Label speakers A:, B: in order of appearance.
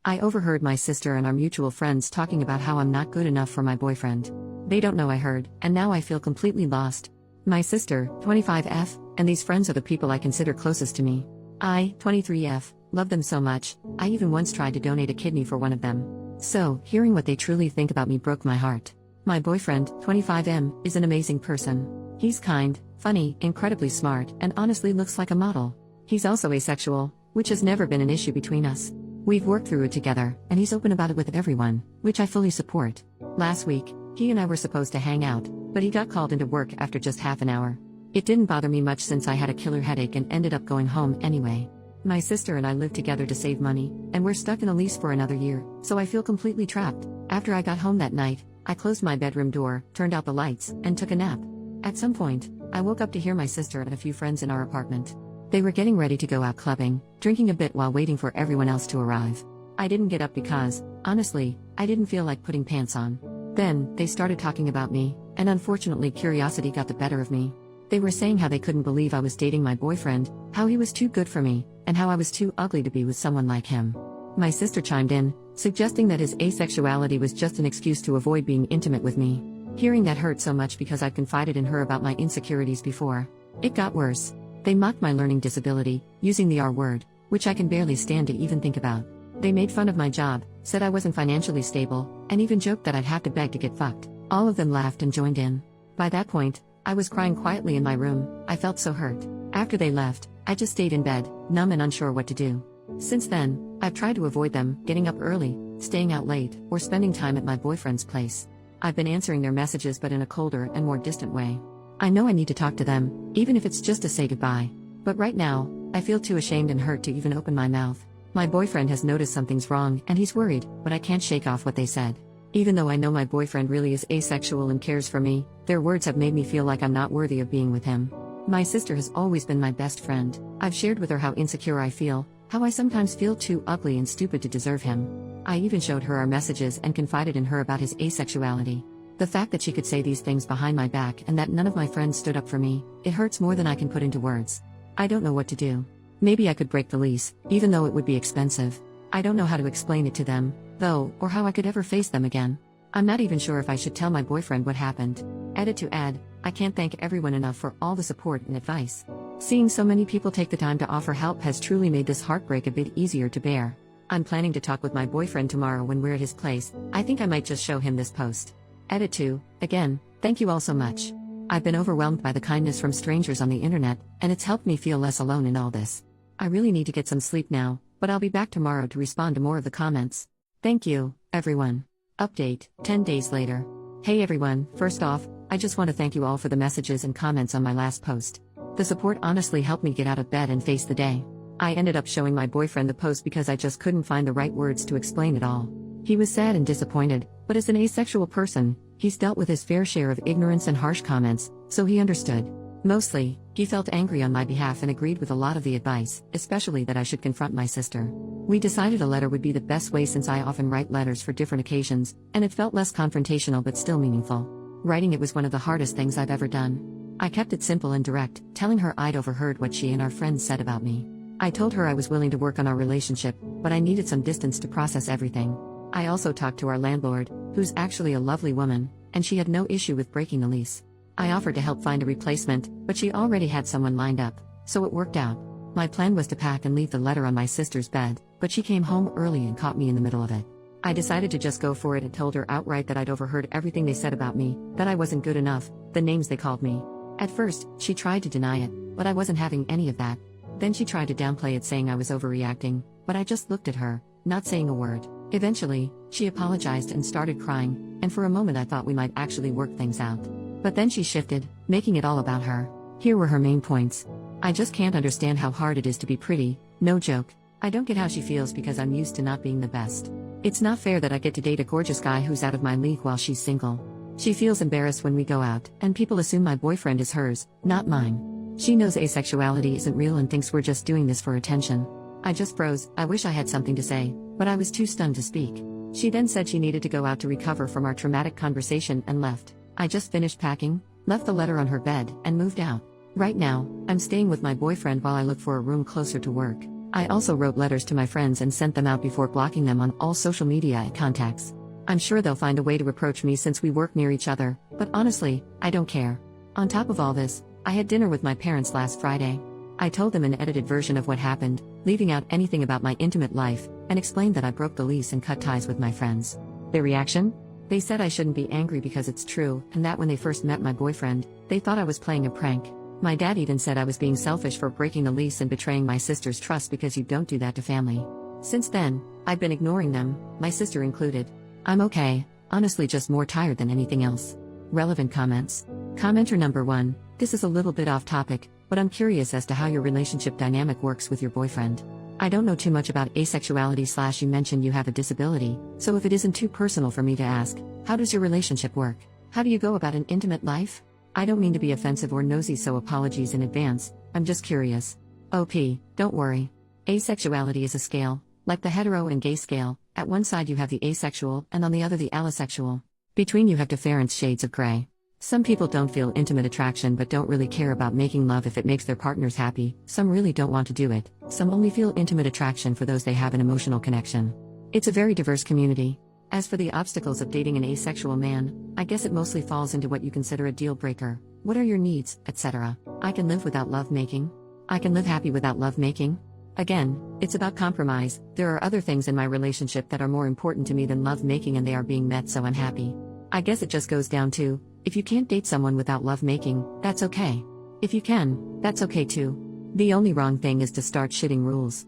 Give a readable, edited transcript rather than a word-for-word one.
A: I overheard my sister and our mutual friends talking about how I'm not good enough for my boyfriend. They don't know I heard, and now I feel completely lost. My sister, 25F, and these friends are the people I consider closest to me. I, 23F, love them so much, I even once tried to donate a kidney for one of them. So, hearing what they truly think about me broke my heart. My boyfriend, 25M, is an amazing person. He's kind, funny, incredibly smart, and honestly looks like a model. He's also asexual, which has never been an issue between us. We've worked through it together, and he's open about it with everyone, which I fully support. Last week, he and I were supposed to hang out, but he got called into work after just half an hour. It didn't bother me much since I had a killer headache and ended up going home anyway. My sister and I live together to save money, and we're stuck in a lease for another year, so I feel completely trapped. After I got home that night, I closed my bedroom door, turned out the lights, and took a nap. At some point, I woke up to hear my sister and a few friends in our apartment. They were getting ready to go out clubbing, drinking a bit while waiting for everyone else to arrive. I didn't get up because, honestly, I didn't feel like putting pants on. Then, they started talking about me, and unfortunately curiosity got the better of me. They were saying how they couldn't believe I was dating my boyfriend, how he was too good for me, and how I was too ugly to be with someone like him. My sister chimed in, suggesting that his asexuality was just an excuse to avoid being intimate with me. Hearing that hurt so much because I've confided in her about my insecurities before. It got worse. They mocked my learning disability, using the R word, which I can barely stand to even think about. They made fun of my job, said I wasn't financially stable, and even joked that I'd have to beg to get fucked. All of them laughed and joined in. By that point, I was crying quietly in my room. I felt so hurt. After they left, I just stayed in bed, numb and unsure what to do. Since then, I've tried to avoid them, getting up early, staying out late, or spending time at my boyfriend's place. I've been answering their messages but in a colder and more distant way. I know I need to talk to them, even if it's just to say goodbye. But right now, I feel too ashamed and hurt to even open my mouth. My boyfriend has noticed something's wrong and he's worried, but I can't shake off what they said. Even though I know my boyfriend really is asexual and cares for me, their words have made me feel like I'm not worthy of being with him. My sister has always been my best friend. I've shared with her how insecure I feel, how I sometimes feel too ugly and stupid to deserve him. I even showed her our messages and confided in her about his asexuality. The fact that she could say these things behind my back and that none of my friends stood up for me, it hurts more than I can put into words. I don't know what to do. Maybe I could break the lease, even though it would be expensive. I don't know how to explain it to them, though, or how I could ever face them again. I'm not even sure if I should tell my boyfriend what happened. Edit to add, I can't thank everyone enough for all the support and advice. Seeing so many people take the time to offer help has truly made this heartbreak a bit easier to bear. I'm planning to talk with my boyfriend tomorrow when we're at his place. I think I might just show him this post. Edit to, again, thank you all so much. I've been overwhelmed by the kindness from strangers on the internet, and it's helped me feel less alone in all this. I really need to get some sleep now, but I'll be back tomorrow to respond to more of the comments. Thank you, everyone. Update, 10 days later. Hey everyone, first off, I just want to thank you all for the messages and comments on my last post. The support honestly helped me get out of bed and face the day. I ended up showing my boyfriend the post because I just couldn't find the right words to explain it all. He was sad and disappointed, but as an asexual person, he's dealt with his fair share of ignorance and harsh comments, so he understood. Mostly, he felt angry on my behalf and agreed with a lot of the advice, especially that I should confront my sister. We decided a letter would be the best way since I often write letters for different occasions, and it felt less confrontational but still meaningful. Writing it was one of the hardest things I've ever done. I kept it simple and direct, telling her I'd overheard what she and our friends said about me. I told her I was willing to work on our relationship, but I needed some distance to process everything. I also talked to our landlord, who's actually a lovely woman, and she had no issue with breaking the lease. I offered to help find a replacement, but she already had someone lined up, so it worked out. My plan was to pack and leave the letter on my sister's bed, but she came home early and caught me in the middle of it. I decided to just go for it and told her outright that I'd overheard everything they said about me, that I wasn't good enough, the names they called me. At first, she tried to deny it, but I wasn't having any of that. Then she tried to downplay it, saying I was overreacting, but I just looked at her, not saying a word. Eventually, she apologized and started crying, and for a moment I thought we might actually work things out. But then she shifted, making it all about her. Here were her main points. I just can't understand how hard it is to be pretty, no joke. I don't get how she feels because I'm used to not being the best. It's not fair that I get to date a gorgeous guy who's out of my league while she's single. She feels embarrassed when we go out, and people assume my boyfriend is hers, not mine. She knows asexuality isn't real and thinks we're just doing this for attention. I just froze. I wish I had something to say, but I was too stunned to speak. She then said she needed to go out to recover from our traumatic conversation and left. I just finished packing, left the letter on her bed, and moved out. Right now, I'm staying with my boyfriend while I look for a room closer to work. I also wrote letters to my friends and sent them out before blocking them on all social media and contacts. I'm sure they'll find a way to approach me since we work near each other, but honestly, I don't care. On top of all this, I had dinner with my parents last Friday. I told them an edited version of what happened, leaving out anything about my intimate life, and explained that I broke the lease and cut ties with my friends. Their reaction? They said I shouldn't be angry because it's true, and that when they first met my boyfriend, they thought I was playing a prank. My dad even said I was being selfish for breaking the lease and betraying my sister's trust because you don't do that to family. Since then, I've been ignoring them, my sister included. I'm okay, honestly just more tired than anything else. Relevant comments. Commenter number 1, this is a little bit off topic, but I'm curious as to how your relationship dynamic works with your boyfriend. I don't know too much about asexuality / you mentioned you have a disability, so if it isn't too personal for me to ask, how does your relationship work? How do you go about an intimate life? I don't mean to be offensive or nosy, so apologies in advance, I'm just curious. OP, don't worry. Asexuality is a scale, like the hetero and gay scale. At one side you have the asexual and on the other the allosexual. Between you have different shades of gray. Some people don't feel intimate attraction but don't really care about making love if it makes their partners happy, some really don't want to do it, some only feel intimate attraction for those they have an emotional connection. It's a very diverse community. As for the obstacles of dating an asexual man, I guess it mostly falls into what you consider a deal breaker. What are your needs, etc. I can live without love making. I can live happy without love making. Again, it's about compromise. There are other things in my relationship that are more important to me than love making and they are being met, so I'm happy. I guess it just goes down to, if you can't date someone without love making, that's okay. If you can, that's okay too. The only wrong thing is to start shitting rules.